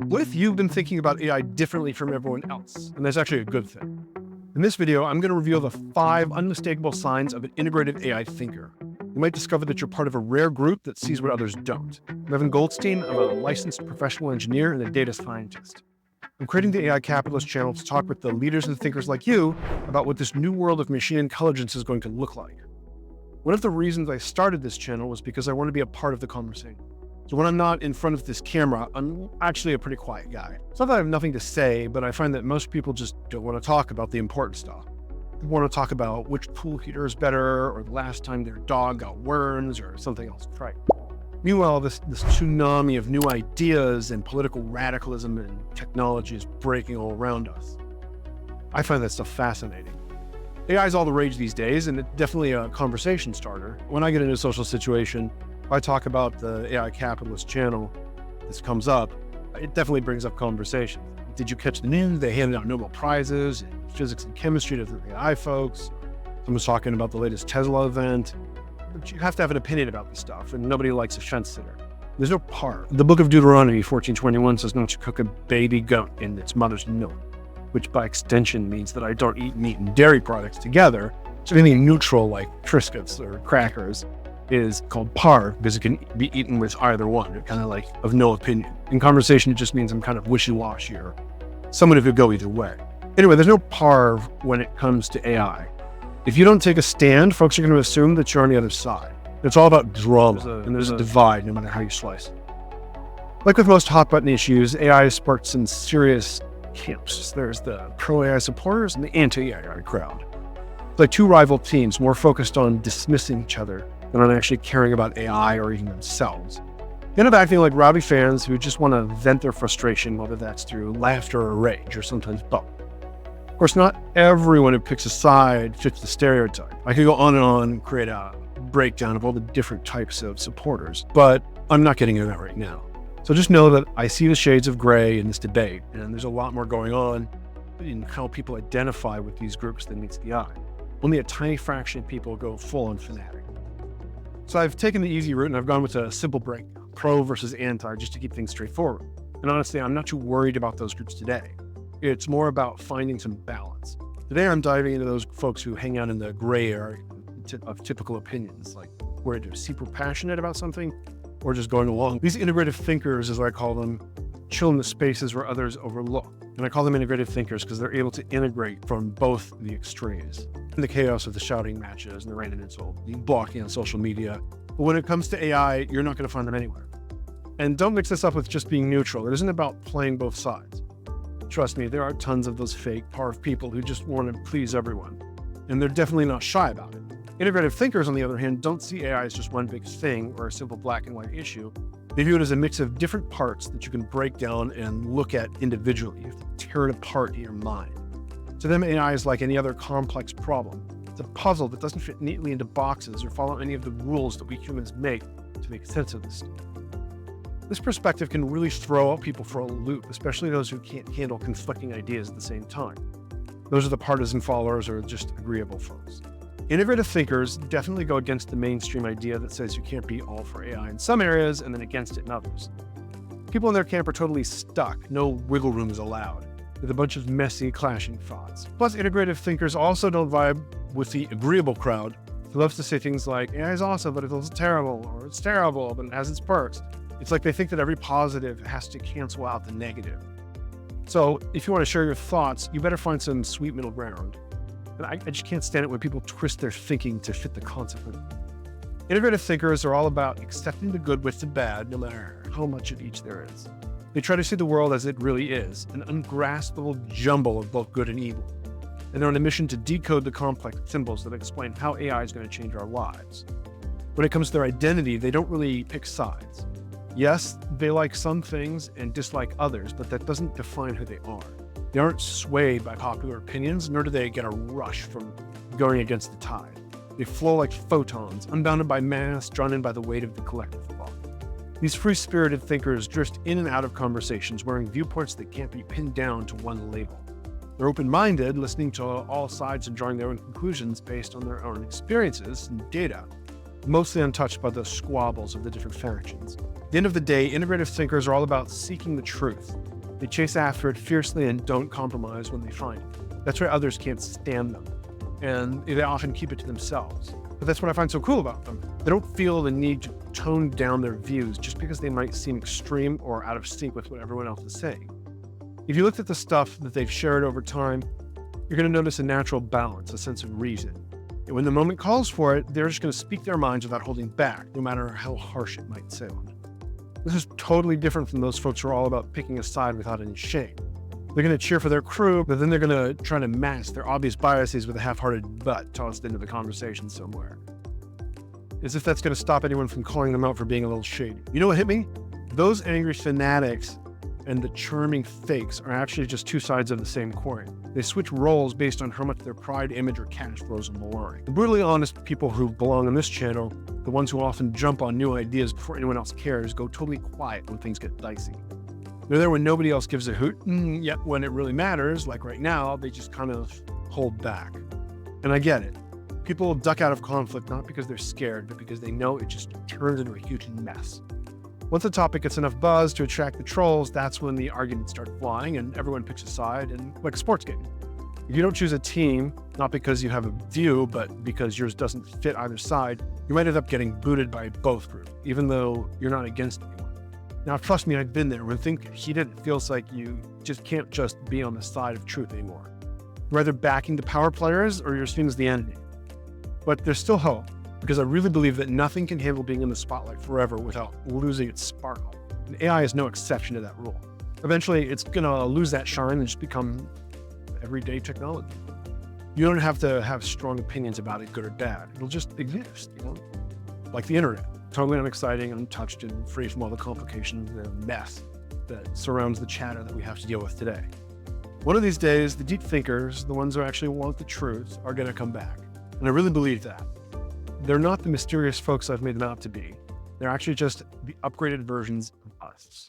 What if you've been thinking about AI differently from everyone else? And that's actually a good thing. In this video, I'm going to reveal the 5 unmistakable signs of an integrative AI thinker. You might discover that you're part of a rare group that sees what others don't. I'm Evan Goldstein. I'm a licensed professional engineer and a data scientist. I'm creating the AI Capitalist channel to talk with the leaders and thinkers like you about what this new world of machine intelligence is going to look like. One of the reasons I started this channel was because I want to be a part of the conversation. So when I'm not in front of this camera, I'm actually a pretty quiet guy. It's not that I have nothing to say, but I find that most people just don't want to talk about the important stuff. They want to talk about which pool heater is better, or the last time their dog got worms, or something else trite. Meanwhile, this tsunami of new ideas and political radicalism and technology is breaking all around us. I find that stuff fascinating. AI is all the rage these days, and it's definitely a conversation starter. When I get into a social situation, if I talk about the AI Capitalist channel, this comes up, it definitely brings up conversation. Did you catch the news? They handed out Nobel Prizes in physics and chemistry to the AI folks. Someone's talking about the latest Tesla event. But you have to have an opinion about this stuff, and nobody likes a fence sitter. There's no par. The book of Deuteronomy 14:21 says not to cook a baby goat in its mother's milk, which by extension means that I don't eat meat and dairy products together. So anything neutral like Triscuits or crackers is called par because it can be eaten with either one. It's kind of like of no opinion. In conversation, it just means I'm kind of wishy-washy or someone who could go either way. Anyway, there's no par when it comes to AI. If you don't take a stand, folks are going to assume that you're on the other side. It's all about drama, and there's a divide no matter how you slice it. Like with most hot-button issues, AI has sparked some serious camps. There's the pro-AI supporters and the anti-AI crowd. It's like two rival teams, more focused on dismissing each other than on actually caring about AI or even themselves. They end up acting like rowdy fans who just want to vent their frustration, whether that's through laughter or rage, or sometimes both. Of course, not everyone who picks a side fits the stereotype. I could go on and create a breakdown of all the different types of supporters, but I'm not getting into that right now. So just know that I see the shades of gray in this debate, and there's a lot more going on in how people identify with these groups than meets the eye. Only a tiny fraction of people go full-on fanatic. So I've taken the easy route and I've gone with a simple breakdown, pro versus anti, just to keep things straightforward. And honestly, I'm not too worried about those groups today. It's more about finding some balance. Today, I'm diving into those folks who hang out in the gray area of typical opinions, like where they're super passionate about something or just going along. These integrative thinkers, as I call them, chill in the spaces where others overlook. And I call them integrative thinkers because they're able to integrate from both the extremes. In the chaos of the shouting matches and the random insult, the blocking on social media. But when it comes to AI, you're not going to find them anywhere. And don't mix this up with just being neutral. It isn't about playing both sides. Trust me, there are tons of those fake par of people who just want to please everyone. And they're definitely not shy about it. Integrative thinkers, on the other hand, don't see AI as just one big thing or a simple black and white issue. They view it as a mix of different parts that you can break down and look at individually. You have to tear it apart in your mind. To them, AI is like any other complex problem. It's a puzzle that doesn't fit neatly into boxes or follow any of the rules that we humans make to make sense of this stuff. This perspective can really throw out people for a loop, especially those who can't handle conflicting ideas at the same time. Those are the partisan followers or just agreeable folks. Integrative thinkers definitely go against the mainstream idea that says you can't be all for AI in some areas and then against it in others. People in their camp are totally stuck. No wiggle room is allowed, with a bunch of messy, clashing thoughts. Plus, integrative thinkers also don't vibe with the agreeable crowd who loves to say things like, AI is awesome, but it's terrible, or it's terrible, but it has its perks. It's like they think that every positive has to cancel out the negative. So if you want to share your thoughts, you better find some sweet middle ground. And I just can't stand it when people twist their thinking to fit the concept. Integrative thinkers are all about accepting the good with the bad, no matter how much of each there is. They try to see the world as it really is, an ungraspable jumble of both good and evil. And they're on a mission to decode the complex symbols that explain how AI is going to change our lives. When it comes to their identity, they don't really pick sides. Yes, they like some things and dislike others, but that doesn't define who they are. They aren't swayed by popular opinions, nor do they get a rush from going against the tide. They flow like photons, unbounded by mass, drawn in by the weight of the collective thought. These free-spirited thinkers drift in and out of conversations, wearing viewpoints that can't be pinned down to one label. They're open-minded, listening to all sides and drawing their own conclusions based on their own experiences and data, mostly untouched by the squabbles of the different factions. At the end of the day, integrative thinkers are all about seeking the truth. They chase after it fiercely and don't compromise when they find it. That's why others can't stand them, and they often keep it to themselves. But that's what I find so cool about them. They don't feel the need to tone down their views just because they might seem extreme or out of sync with what everyone else is saying. If you looked at the stuff that they've shared over time, you're going to notice a natural balance, a sense of reason. And when the moment calls for it, they're just going to speak their minds without holding back, no matter how harsh it might sound. This is totally different from those folks who are all about picking a side without any shame. They're going to cheer for their crew, but then they're going to try to mask their obvious biases with a half-hearted butt tossed into the conversation somewhere. As if that's going to stop anyone from calling them out for being a little shady. You know what hit me? Those angry fanatics and the charming fakes are actually just two sides of the same coin. They switch roles based on how much their pride, image, or cash flows in the line. The brutally honest people who belong on this channel, the ones who often jump on new ideas before anyone else cares, go totally quiet when things get dicey. They're there when nobody else gives a hoot, yet when it really matters, like right now, they just kind of hold back. And I get it. People duck out of conflict not because they're scared, but because they know it just turns into a huge mess. Once a topic gets enough buzz to attract the trolls, that's when the arguments start flying and everyone picks a side, and like a sports game. If you don't choose a team, not because you have a view, but because yours doesn't fit either side, you might end up getting booted by both groups, even though you're not against anyone. Now, trust me, I've been there. When things get heated, it feels like you just can't just be on the side of truth anymore. You're either backing the power players or you're seen as the enemy. But there's still hope, because I really believe that nothing can handle being in the spotlight forever without losing its sparkle. And AI is no exception to that rule. Eventually, it's going to lose that shine and just become everyday technology. You don't have to have strong opinions about it, good or bad. It'll just exist, like the internet. Totally unexciting, untouched, and free from all the complications and mess that surrounds the chatter that we have to deal with today. One of these days, the deep thinkers, the ones who actually want the truth, are going to come back. And I really believe that. They're not the mysterious folks I've made them out to be. They're actually just the upgraded versions of us.